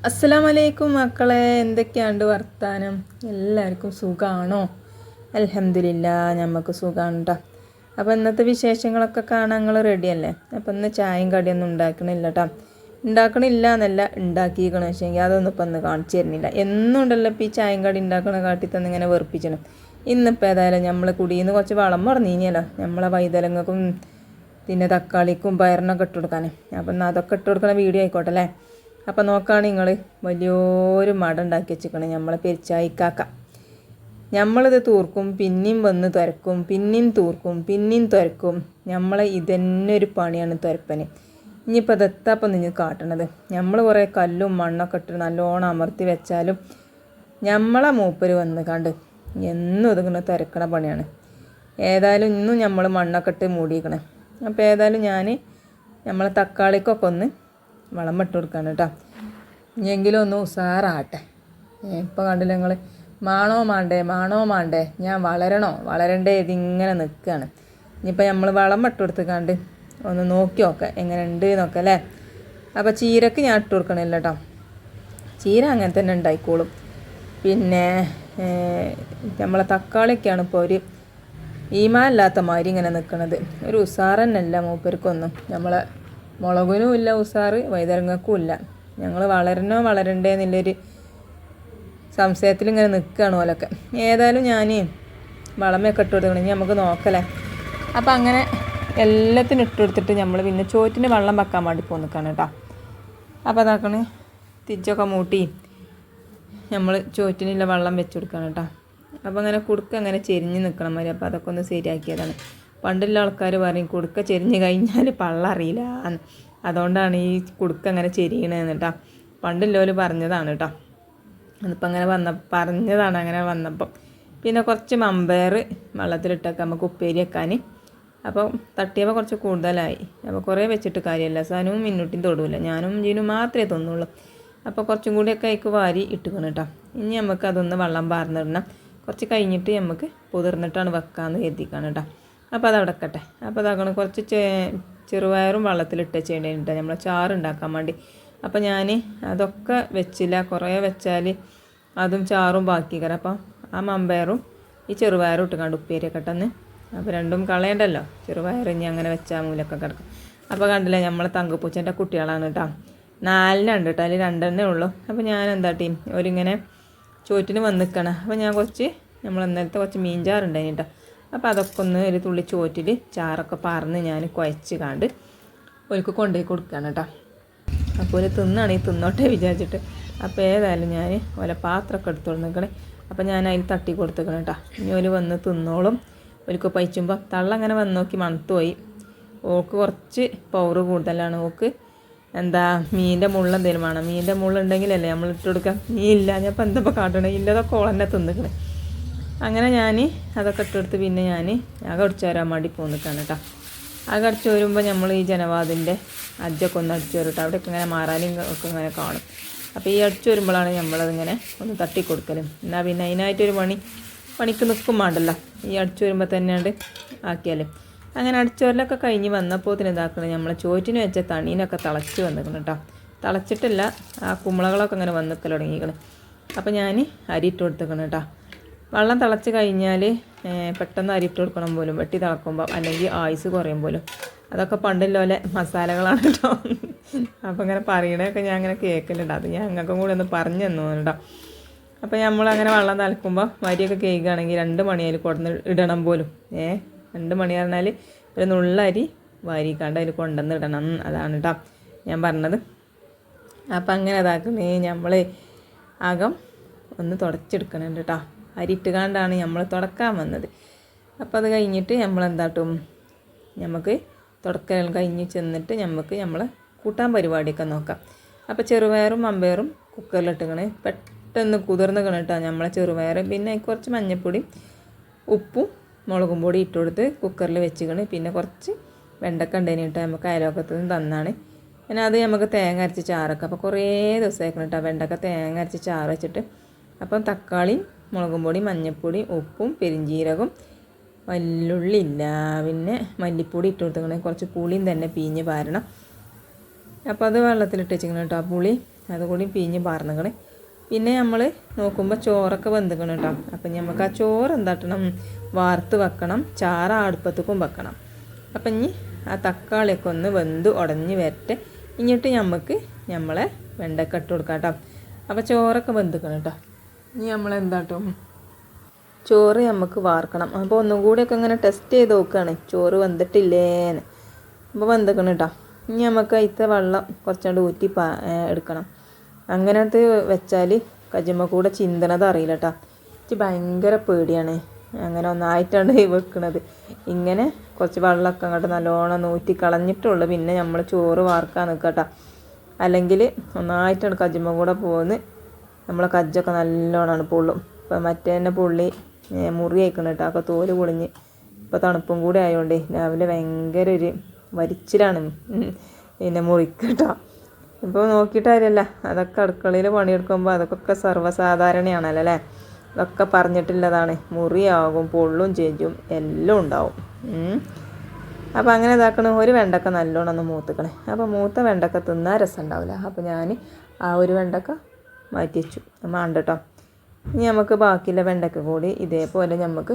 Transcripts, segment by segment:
അസ്സലാമലൈക്കും മക്കളെ, എന്തൊക്കെയുണ്ട് വർത്താനം? എല്ലാവർക്കും സുഖമാണോ? അൽഹംദുലില്ലാ, നമുക്ക് സുഖമാണ് കേട്ടോ. അപ്പോൾ ഇന്നത്തെ വിശേഷങ്ങളൊക്കെ കാണാൻ നിങ്ങൾ റെഡിയല്ലേ? അപ്പോൾ ഇന്ന് ചായയും കടിയൊന്നും ഉണ്ടാക്കണില്ല കേട്ടോ. ഉണ്ടാക്കണില്ല എന്നല്ല, ഉണ്ടാക്കിയിരിക്കണം. പക്ഷേ അതൊന്നും ഇപ്പം ഇന്ന് കാണിച്ചു തരുന്നില്ല. എന്നും ഉണ്ടല്ലോ ഇപ്പോൾ ഈ ചായയും കടി ഉണ്ടാക്കണ കാട്ടി തന്നെ ഇങ്ങനെ വെറുപ്പിച്ചണം. ഇന്നിപ്പോൾ ഏതായാലും നമ്മൾ കുടിയിൽ നിന്ന് കുറച്ച് വളം പറഞ്ഞിനിയല്ലോ, നമ്മളെ വൈതലങ്ങൾക്കും പിന്നെ തക്കാളിക്കും പയറിനൊക്കെ ഇട്ട് കൊടുക്കാനേ. അപ്പം എന്നാൽ അതൊക്കെ ഇട്ട് കൊടുക്കണ വീഡിയോ ആയിക്കോട്ടെ അല്ലേ? അപ്പം നോക്കുകയാണ് നിങ്ങൾ, വലിയൊരു മട ഉണ്ടാക്കി വെച്ചിരിക്കണം നമ്മളെ പെരിച്ചായിക്കാക്ക. നമ്മളിത് തൂർക്കും, പിന്നെയും വന്ന് തുരക്കും, പിന്നെയും തൂർക്കും, പിന്നെയും തുരക്കും. നമ്മളെ ഇതന്നെ ഒരു പണിയാണ് തുരപ്പന്. ഇനിയിപ്പോൾ അതെത്താപ്പം നിങ്ങൾ കാട്ടണത്? നമ്മൾ കുറേ കല്ലും മണ്ണൊക്കെ ഇട്ട് നല്ലോണം അമർത്തി വെച്ചാലും നമ്മളെ മൂപ്പര് വന്ന് കണ്ട് എന്നും ഇതുങ്ങനെ തുരക്കണ പണിയാണ്. ഏതായാലും ഇന്നും നമ്മൾ മണ്ണൊക്കെ ഇട്ട് മൂടിയിരിക്കണം. അപ്പോൾ ഏതായാലും ഞാൻ നമ്മളെ തക്കാളിക്കൊക്കെ ഒന്ന് വളം ഇട്ട് കൊടുക്കാണ് കേട്ടോ. ഇനിയെങ്കിലും ഒന്ന് ഉസാറാട്ടെ. ഇപ്പോൾ കണ്ടില്ല നിങ്ങൾ, മാണോ മാണ്ടേ ഞാൻ വളരണ്ടേ ഇതിങ്ങനെ നിൽക്കുകയാണ്. ഇനിയിപ്പോൾ നമ്മൾ വളം ഇട്ട് കൊടുത്തുകാണ്ട് ഒന്ന് നോക്കി നോക്കാം എങ്ങനെ ഉണ്ട് എന്നൊക്കെ അല്ലേ. അപ്പോൾ ചീരക്ക് ഞാൻ ഇട്ട് കൊടുക്കണില്ല കേട്ടോ. ചീര അങ്ങനെ തന്നെ ഉണ്ടായിക്കോളും. പിന്നെ നമ്മളെ തക്കാളിയൊക്കെയാണ് ഇപ്പോൾ ഒരു ഈമാനില്ലാത്ത മാതിരി ഇങ്ങനെ നിൽക്കണത്. ഒരു ഉസാറന്നല്ല മൂപ്പർക്കൊന്നും. നമ്മളെ മുളകിനും ഇല്ല ഉസാറ്, വൈതരങ്ങൾക്കും ഇല്ല. ഞങ്ങൾ വളരണ്ടേ എന്നുള്ളൊരു സംശയത്തിൽ ഇങ്ങനെ നിൽക്കുകയാണ് ഓലൊക്കെ. ഏതായാലും ഞാൻ വളമൊക്കെ ഇട്ട് കൊടുക്കണമെങ്കിൽ നമുക്ക് നോക്കലേ. അപ്പം അങ്ങനെ എല്ലാത്തിനും ഇട്ട് കൊടുത്തിട്ട് നമ്മൾ പിന്നെ ചോറ്റിന് വെള്ളം വെക്കാൻ വേണ്ടി പോന്നിക്കാണ് കേട്ടോ. അപ്പോൾ അതാക്കണേ തിരിച്ചൊക്കെ മൂട്ടി നമ്മൾ ചോറ്റിനുള്ള വെള്ളം വെച്ച് കൊടുക്കണം കേട്ടോ. അപ്പോൾ അങ്ങനെ കുടുക്ക അങ്ങനെ ചെരിഞ്ഞ് നിൽക്കണം മതി. അപ്പോൾ അതൊക്കെ ഒന്ന് ശരിയാക്കിയതാണ്. പണ്ടുള്ള ആൾക്കാർ പറയും കുടുക്ക ചെരിഞ്ഞ് കഴിഞ്ഞാൽ പള്ളറിയില്ല, അതുകൊണ്ടാണ് ഈ കുടുക്ക അങ്ങനെ ചെരിയണതെന്ന് കേട്ടോ. പണ്ടുള്ളവർ പറഞ്ഞതാണ് കേട്ടോ. അതിപ്പോൾ അങ്ങനെ പറഞ്ഞതാണ് അങ്ങനെ വന്നപ്പം. പിന്നെ കുറച്ച് മമ്പയർ വെള്ളത്തിലിട്ടൊക്കെ നമുക്ക് ഉപ്പേരി വെക്കാൻ. അപ്പോൾ തട്ടിയപ്പോൾ കുറച്ച് കൂടുതലായി. അപ്പോൾ കുറേ വെച്ചിട്ട് കാര്യമല്ല, സാധനവും മിന്നൂട്ടിയും തൊടൂല, ഞാനും ജീനും മാത്രമേ തിന്നുള്ളൂ. അപ്പോൾ കുറച്ചും കൂടിയൊക്കെ അതിക്ക് വാരി ഇട്ടുക്കണം കേട്ടോ. ഇനി നമുക്ക് അതൊന്ന് വെള്ളം പാർന്നിടണം. കുറച്ച് കഴിഞ്ഞിട്ട് നമുക്ക് പുതിർന്നിട്ടാണ് വെക്കാമെന്ന് കരുതിക്കാണ് കേട്ടോ. അപ്പോൾ അതവിടെ വെക്കട്ടെ. അപ്പോൾ അതാക്കണം കുറച്ച് ചെറുപയറും വെള്ളത്തിലിട്ട് ചെയ്യേണ്ടിട്ട് നമ്മൾ ചാറുണ്ടാക്കാൻ വേണ്ടി. അപ്പോൾ ഞാൻ അതൊക്കെ വെച്ചില്ല, കുറേ വെച്ചാൽ അതും ചാറും ബാക്കി കയറാം. അപ്പം ആ മമ്പയറും ഈ ചെറുപയറും ഇട്ടുകൊണ്ട് ഉപ്പേരിയൊക്കെ ഇട്ടെന്ന്. അപ്പോൾ രണ്ടും കളയണ്ടല്ലോ, ചെറുപയർ ഇനി അങ്ങനെ വെച്ചാൽ മൂലൊക്കെ കിടക്കും. അപ്പോൾ കണ്ടില്ലേ നമ്മളെ തങ്കപ്പൂച്ചൻ്റെ കുട്ടികളാണ് കേട്ടോ. 4 കേട്ടോ, അതിൽ 2 ഉള്ളൂ. അപ്പോൾ ഞാൻ എന്താട്ടി ഒരിങ്ങനെ ചോറ്റിന് വന്ന് നിൽക്കണം. അപ്പോൾ ഞാൻ നമ്മൾ ഇന്നലത്തെ കുറച്ച് മീൻചാറുണ്ടായിന് കേട്ടോ. അപ്പോൾ അതൊക്കെ ഒന്ന് ഒരു തുള്ളി ചോറ്റിൽ ചാറൊക്കെ പറന്ന് ഞാൻ കുഴച്ച് കാണ്ട് ഒരിക്കൽ കൊണ്ടുപോയി കൊടുക്കുകയാണ് കേട്ടോ. അപ്പോൾ ഒരു തിന്നാണെങ്കിൽ തിന്നോട്ടെ വിചാരിച്ചിട്ട്. അപ്പോൾ ഏതായാലും ഞാൻ ഓല പാത്രമൊക്കെ എടുത്തോണ്ട് നിൽക്കണേ. അപ്പോൾ ഞാൻ അതിൽ തട്ടി കൊടുത്തേക്കണം കേട്ടോ. ഇനി ഒരു വന്ന് തിന്നോളും. ഒരിക്കൽ പഴിച്ചുമ്പോൾ തള്ളങ്ങനെ വന്ന് നോക്കി മണത്ത് പോയി. ഓക്ക് കുറച്ച് പവറ് കൂടുതലാണ്. ഓക്ക് എന്താ മീനിൻ്റെ മുള്ള എന്തെങ്കിലും വേണം. മീനിൻ്റെ മുള്ളുണ്ടെങ്കിലല്ലേ നമ്മൾ ഇട്ട് കൊടുക്കാം. മീൻ ഇല്ല, ഞാൻ ഇപ്പം എന്താ കാട്ടണേ, ഇല്ലതൊക്കെ ഓളെന്നെ തിന്നിക്കണേ. അങ്ങനെ ഞാൻ അതൊക്കെ ഇട്ടെടുത്ത് പിന്നെ ഞാൻ അടിച്ചു വരാൻ വേണ്ടി പോന്നിട്ടാണ് കേട്ടോ. അടിച്ചു വരുമ്പോൾ നമ്മൾ ഈ ജനവാദിൻ്റെ അജ്ജൊക്കെ ഒന്ന് അടിച്ചു വരും കേട്ടോ. അവിടെയൊക്കെ ഇങ്ങനെ മാറാനും ഒക്കെ ഇങ്ങനെ കാണും. അപ്പോൾ ഈ അടിച്ചു വരുമ്പോഴാണ് നമ്മളതിങ്ങനെ ഒന്ന് തട്ടി കൊടുക്കലും. എന്നാൽ പിന്നെ അതിനായിട്ടൊരു പണിക്ക് നിൽക്കും വേണ്ടല്ലോ, ഈ അടിച്ചു വരുമ്പോൾ തന്നെയാണ്ട് ആക്കിയാലും. അങ്ങനെ അടിച്ചു വരലൊക്കെ കഴിഞ്ഞ് വന്നപ്പോൾ ഇതാക്കണം നമ്മൾ ചോറ്റിന് വെച്ച തണീനൊക്കെ തിളച്ച് വന്നിക്കണം കേട്ടോ. തിളച്ചിട്ടില്ല, ആ കുമ്പളകളൊക്കെ അങ്ങനെ വന്ന് നിൽക്കൽ തുടങ്ങിക്കണം. അപ്പോൾ ഞാൻ അരി ഇട്ട് കൊടുത്തേക്കണം കേട്ടോ. വെള്ളം തിളച്ച് കഴിഞ്ഞാൽ പെട്ടെന്ന് അരി ഇട്ട് കൊടുക്കണം പോലും, വെട്ടി തിളക്കുമ്പോൾ, അല്ലെങ്കിൽ ആയുസ് കുറയും പോലും. അതൊക്കെ പണ്ടുള്ളപോലെ മസാലകളാണ് കേട്ടോ. അപ്പോൾ ഇങ്ങനെ പറയണതൊക്കെ ഞാൻ അങ്ങനെ കേൾക്കലുണ്ട്. അത് ഞാൻ ഞങ്ങൾക്കും കൂടെ ഒന്ന് പറഞ്ഞു തന്നു കേട്ടോ. അപ്പോൾ നമ്മളങ്ങനെ വെള്ളം തിളക്കുമ്പോൾ വരിയൊക്കെ കേൾക്കുകയാണെങ്കിൽ 2 മണിയായി കൊണ്ടുവന്ന് ഇടണം പോലും. 2 മണി പറഞ്ഞാൽ ഒരു നുള്ളരി വാരിക്കാണ്ട് അതിൽ കൊണ്ടുവന്ന് ഇടണം, അതാണ് കേട്ടോ ഞാൻ പറഞ്ഞത്. അപ്പം അങ്ങനെ അതാക്കണേ നമ്മൾ അകം ഒന്ന് തുടച്ചെടുക്കണുണ്ട് കേട്ടോ. അരി ഇട്ടുകാണ്ടാണ് നമ്മൾ തുടക്കാൻ വന്നത്. അപ്പോൾ അത് കഴിഞ്ഞിട്ട് നമ്മളെന്താട്ടും നമുക്ക് തുടക്കൽ കഴിഞ്ഞ് ചെന്നിട്ട് നമുക്ക് നമ്മളെ കൂട്ടാൻ പരിപാടിയൊക്കെ നോക്കാം. അപ്പോൾ ചെറുപയറും മമ്പയറും കുക്കറിലിട്ടിക്കണേ പെട്ടെന്ന് കുതിർന്നിക്കണം കേട്ടോ നമ്മളെ ചെറുപയർ. പിന്നെ കുറച്ച് മഞ്ഞൾപ്പൊടി ഉപ്പും മുളകും പൊടി ഇട്ട് കൊടുത്ത് കുക്കറിൽ വെച്ചിക്കണ്. പിന്നെ കുറച്ച് വെണ്ടക്ക ഉണ്ടേന് കേട്ടോ, നമുക്ക് അയലോക്കത്ത് നിന്ന് തന്നാണ്. പിന്നെ അത് നമുക്ക് തേങ്ങ അരച്ച് ചാറൊക്കെ. അപ്പോൾ കുറേ ദിവസമായിരിക്കണം കേട്ടോ വെണ്ടക്ക തേങ്ങ അരച്ച് ചാറ് വെച്ചിട്ട്. അപ്പം തക്കാളിയും മുളകും പൊടി മഞ്ഞൾപ്പൊടി ഉപ്പും പെരിഞ്ചീരകം വല്ലുള്ളി ഇല്ല, പിന്നെ മല്ലിപ്പൊടി ഇട്ട് കൊടുത്തേക്കണേ. കുറച്ച് പുളിയും തന്നെ പീഞ്ഞ് പാരണം. അപ്പോൾ അത് വെള്ളത്തിലിട്ട് വെച്ചിരിക്കണം കേട്ടോ. ആ പുളി അതുകൂടി പിഴിഞ്ഞ് പാർന്നിക്കണ്. പിന്നെ നമ്മൾ നോക്കുമ്പോൾ ചോറൊക്കെ വെന്തിക്കണം കേട്ടോ. അപ്പം നമുക്ക് ആ ചോറ് എന്താട്ടണം, വാർത്ത് വെക്കണം, ചാറ് അടുപ്പത്തേക്കും വെക്കണം. അപ്പം ഇനി ആ തക്കാളിയൊക്കെ ഒന്ന് വെന്ത് ഉടഞ്ഞ് വരട്ടെ. എന്നിട്ട് നമുക്ക് നമ്മളെ വെണ്ടയ്ക്ക ഇട്ട് കൊടുക്കാം കേട്ടോ. അപ്പോൾ ചോറൊക്കെ വെന്തിക്കണം കേട്ടോ. ഇനി നമ്മളെന്താട്ടും ചോറ് നമുക്ക് വാർക്കണം. അപ്പോൾ ഒന്നും കൂടിയൊക്കെ ഇങ്ങനെ ടെസ്റ്റ് ചെയ്ത് നോക്കുകയാണ് ചോറ് വെന്തിട്ടില്ലേന്ന്. അപ്പോൾ വെന്തിക്കണം കേട്ടോ. ഇനി നമുക്ക് അതിലത്തെ വെള്ളം കുറച്ചുകൊണ്ട് ഊറ്റി എടുക്കണം. അങ്ങനത്തെ വെച്ചാൽ കജ്ജിമ്മ കൂടെ ചിന്തണത് അറിയില്ല കേട്ടോ. എനിക്ക് ഭയങ്കര പേടിയാണ് അങ്ങനെ ഒന്നായിട്ടാണ് വെക്കണത്. ഇങ്ങനെ കുറച്ച് വെള്ളമൊക്കെ അങ്ങോട്ട് നല്ലോണം ഊറ്റി കളഞ്ഞിട്ടുള്ളൂ പിന്നെ നമ്മൾ ചോറ് വാർക്കാൻ നിൽക്കുക കേട്ടോ. അല്ലെങ്കിൽ ഒന്നായിട്ടാണ് കജ്ജിമ്മ കൂടെ പോകുന്നത്. നമ്മളെ കജ്ജൊക്കെ നല്ലോണമാണ് പൊള്ളും. ഇപ്പം മറ്റേ തന്നെ പുള്ളി മുറി അയക്കണം കേട്ടോ. അപ്പോൾ തോല് പൊളിഞ്ഞ് ഇപ്പോൾ തണുപ്പും കൂടി ആയതുകൊണ്ട് രാവിലെ ഭയങ്കര ഒരു വരിച്ചിലാണ് പിന്നെ മുറിക്ക് കേട്ടോ. ഇപ്പോൾ നോക്കിയിട്ടാരില്ല, അതൊക്കെ അടുക്കളയിൽ പണിയെടുക്കുമ്പോൾ അതൊക്കെ സർവ്വസാധാരണയാണല്ലോ അല്ലേ. അതൊക്കെ പറഞ്ഞിട്ടുള്ളതാണ്. മുറിയാകും, പൊള്ളും ചേഞ്ചും എല്ലാം ഉണ്ടാവും. അപ്പോൾ അങ്ങനെ ഇതാക്കണം. ഒരു വെണ്ടക്ക നല്ലോണം ഒന്ന് മൂത്തുക്കണേ. അപ്പോൾ മൂത്ത വെണ്ടക്ക തിന്നാൻ രസം ഉണ്ടാവില്ല. അപ്പോൾ ഞാൻ ആ ഒരു വെണ്ടക്ക മാറ്റി വെച്ചു. വേണ്ട കേട്ടോ. ഇനി നമുക്ക് ബാക്കിയുള്ള വെണ്ടക്ക കൂടി ഇതേപോലെ നമുക്ക്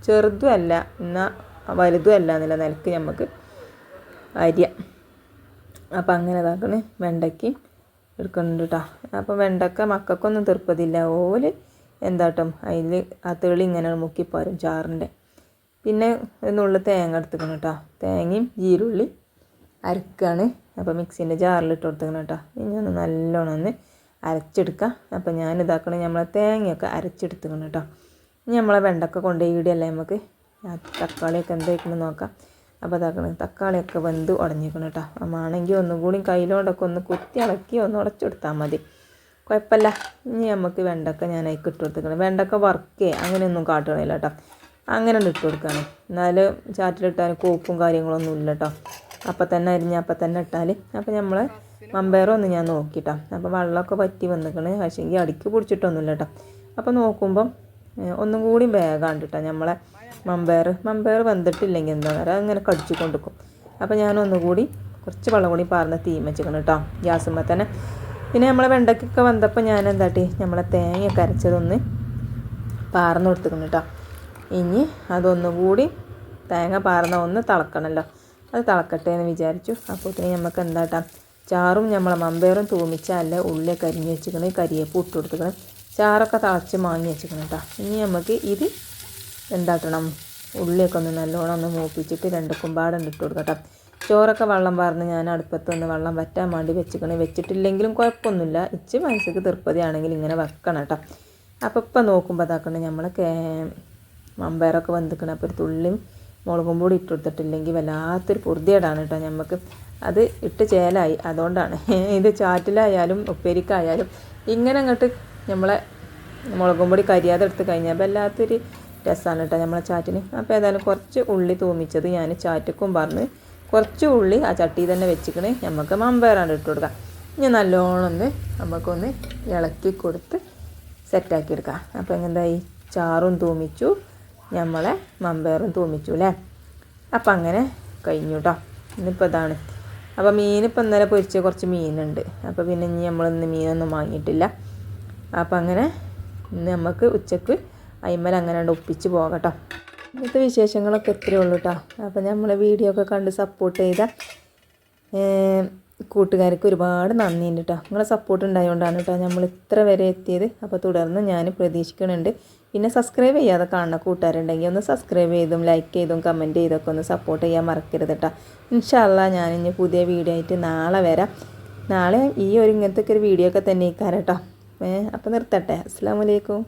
ചെറുതും അല്ല എന്നാൽ വലുതും അല്ല എന്നുള്ള നിലക്ക് നമുക്ക് അരിയാം. അപ്പോൾ അങ്ങനെ ഇതാക്കണേ. വെണ്ടയ്ക്ക് എടുക്കുന്നുണ്ട് കേട്ടോ. അപ്പോൾ വെണ്ടക്ക മക്കൾക്കൊന്നും തീർപ്പതില്ല. ഓല് എന്താട്ടും അതിൽ ആ തെളി ഇങ്ങനെ മുക്കിപ്പോരും ചാറിൻ്റെ. പിന്നെ നുള്ളു തേങ്ങ എടുത്തുക്കണം കേട്ടോ. തേങ്ങയും ജീരുള്ളി അരക്കുകയാണ്. അപ്പോൾ മിക്സിൻ്റെ ജാറിലിട്ട് കൊടുത്തുക്കണം കേട്ടോ. ഇനി ഒന്ന് നല്ലോണം ഒന്ന് അരച്ചെടുക്കാം. അപ്പോൾ ഞാൻ ഇതാക്കണം, നമ്മളെ തേങ്ങയൊക്കെ അരച്ചെടുത്തുക്കണം കേട്ടോ. ഇനി നമ്മളെ വെണ്ടക്ക കൊണ്ട് ഈടിയല്ലേ നമുക്ക് തക്കാളിയൊക്കെ എന്തായിക്കണം നോക്കാം. അപ്പോൾ ഇതാക്കണം, തക്കാളിയൊക്കെ വെന്ത് ഉടഞ്ഞിക്കണം കേട്ടോ. ആണെങ്കിൽ ഒന്നും കൂടി കയ്യിലോണ്ടൊക്കെ ഒന്ന് കുത്തി ഇളക്കി ഒന്ന് ഉടച്ചെടുത്താൽ മതി, കുഴപ്പമില്ല. ഇനി നമുക്ക് വെണ്ടക്ക ഞാൻ അതിൽ ഇട്ട് കൊടുത്തിക്കണം. വെണ്ടക്ക വറുക്കേ അങ്ങനെയൊന്നും കാട്ടണില്ല കേട്ടോ. അങ്ങനെ ഇട്ട് കൊടുക്കുകയാണ്. എന്നാൽ ചാറ്റിലിട്ടാൽ കോപ്പും കാര്യങ്ങളൊന്നും ഇല്ല കേട്ടോ. അപ്പം തന്നെ അരിഞ്ഞ് അപ്പം തന്നെ ഇട്ടാൽ. അപ്പോൾ നമ്മൾ മമ്പയറൊന്നും ഞാൻ നോക്കിട്ടോ. അപ്പോൾ വെള്ളമൊക്കെ പറ്റി വന്നിക്കണേ. പക്ഷേങ്കിൽ അടിക്ക് പിടിച്ചിട്ടൊന്നുമില്ല കേട്ടോ. അപ്പോൾ നോക്കുമ്പം ഒന്നും കൂടി വേഗമാണ് കേട്ടോ നമ്മളെ മമ്പയർ വെന്തിട്ടില്ലെങ്കിൽ എന്താ പറയുക അങ്ങനെ കടിച്ചു കൊണ്ടിരിക്കും. അപ്പോൾ ഞാനൊന്നുകൂടി കുറച്ച് വെള്ളം കൂടി പാർന്ന് തീം വെച്ചിക്കണം കേട്ടോ ഗ്യാസുമ്പോൾ തന്നെ. പിന്നെ നമ്മളെ വെണ്ടയ്ക്കൊക്കെ വന്നപ്പോൾ ഞാൻ എന്താട്ടി നമ്മളെ തേങ്ങയൊക്കെ അരച്ചതൊന്ന് പാർന്ന് കൊടുത്തിക്കണം കേട്ടോ. ഇനി അതൊന്നുകൂടി തേങ്ങ പാർന്ന ഒന്ന് തിളക്കണമല്ലോ, അത് തിളക്കട്ടെ എന്ന് വിചാരിച്ചു. അപ്പോഴത്തേന് നമുക്ക് എന്താട്ടാം ചാറും നമ്മളെ മമ്പയറും തൂമിച്ചല്ല ഉള്ളിയൊക്കെ അരിഞ്ഞ് വെച്ചിക്കണം, കരിയേപ്പ് ഇട്ട് കൊടുത്തിക്കണം, ചാറൊക്കെ തിളച്ച് മാങ്ങി വെച്ചിക്കണം കേട്ടോ. ഇനി നമുക്ക് ഇത് എന്താട്ടണം ഉള്ളിയൊക്കെ ഒന്ന് നല്ലോണം ഒന്ന് മൂപ്പിച്ചിട്ട് രണ്ട് കുമ്പാടുണ്ട് ഇട്ട് കൊടുക്കട്ടോ. ചോറൊക്കെ വെള്ളം പാർന്ന് ഞാൻ അടുപ്പത്തൊന്ന് വെള്ളം വറ്റാൻ വേണ്ടി വെച്ചിക്കണം. വെച്ചിട്ടില്ലെങ്കിലും കുഴപ്പമൊന്നുമില്ല. ഇച്ച് മനസ്സിക്ക് തൃപ്തിയാണെങ്കിൽ ഇങ്ങനെ വെക്കണം കേട്ടോ. അപ്പോൾ ഇപ്പം നോക്കുമ്പോൾ അതാക്കണം നമ്മളെ മമ്പയറൊക്കെ വെന്തിക്കണം. അപ്പോൾ ഒരു തുള്ളിയും മുളകും പൊടി ഇട്ട് കൊടുത്തിട്ടില്ലെങ്കിൽ വല്ലാത്തൊരു പൊറുതിയേടാണ് കേട്ടോ നമുക്ക്. അത് ഇട്ട് ചേലായി, അതുകൊണ്ടാണ്. ഇത് ചാറ്റിലായാലും ഉപ്പേരിക്കായാലും ഇങ്ങനെ അങ്ങോട്ട് നമ്മളെ മുളകും പൊടി കരിയാതെ എടുത്ത് കഴിഞ്ഞാൽ വല്ലാത്തൊരു രസമാണ് കേട്ടോ നമ്മളെ ചാറ്റിന്. അപ്പോൾ ഏതായാലും കുറച്ച് ഉള്ളി തൂമിച്ചത് ഞാൻ ചാറ്റക്കും പറഞ്ഞ് കുറച്ച് ഉള്ളി ആ ചട്ടി തന്നെ വെച്ചിക്കണേ. നമുക്ക് മമ്പയറാണ് ഇട്ട് കൊടുക്കാം. ഇനി നല്ലോണം ഒന്ന് നമുക്കൊന്ന് ഇളക്കി കൊടുത്ത് സെറ്റാക്കി എടുക്കാം. അപ്പോൾ എന്തായി ചാറും തൂമിച്ചു, നമ്മളെ മമ്പയറും തൂമിച്ചു അല്ലേ. അപ്പം അങ്ങനെ കഴിഞ്ഞു കേട്ടോ. ഇന്നിപ്പോൾ ഇതാണ്. അപ്പോൾ മീനിപ്പോൾ ഇന്നലെ പൊരിച്ച കുറച്ച് മീനുണ്ട്. അപ്പോൾ പിന്നെ ഇനി നമ്മളിന്ന് മീനൊന്നും വാങ്ങിയിട്ടില്ല. അപ്പം അങ്ങനെ ഇന്ന് നമുക്ക് ഉച്ചക്ക് അയിമൽ അങ്ങനെ ഒപ്പിച്ച് പോകട്ടോ. ഇന്നത്തെ വിശേഷങ്ങളൊക്കെ എത്രയേ ഉള്ളൂ കേട്ടോ. അപ്പോൾ നമ്മളെ വീഡിയോ ഒക്കെ കണ്ട് സപ്പോർട്ട് ചെയ്ത കൂട്ടുകാർക്ക് ഒരുപാട് നന്ദിയുണ്ട് കേട്ടോ. നിങ്ങളെ സപ്പോർട്ട് ഉണ്ടായതുകൊണ്ടാണ് കേട്ടോ നമ്മൾ ഇത്ര വരെ എത്തിയത്. അപ്പോൾ തുടർന്ന് ഞാൻ പ്രതീക്ഷിക്കുന്നുണ്ട്. പിന്നെ സബ്സ്ക്രൈബ് ചെയ്യാതെ കാണുന്ന കൂട്ടുകാരുണ്ടെങ്കിൽ ഒന്ന് സബ്സ്ക്രൈബ് ചെയ്തും ലൈക്ക് ചെയ്തും കമൻറ്റ് ചെയ്തൊക്കെ ഒന്ന് സപ്പോർട്ട് ചെയ്യാൻ മറക്കരുത് കേട്ടോ. ഇൻഷാ അള്ളാ ഞാനിനി പുതിയ വീഡിയോ ആയിട്ട് നാളെ വരാം. നാളെ ഈ ഒരു ഇങ്ങനത്തെ ഒരു വീഡിയോ ഒക്കെ തന്നെ ഇരിക്കാം കേട്ടോ. അപ്പോൾ നിർത്തട്ടെ. അസ്സലാമു അലൈക്കും.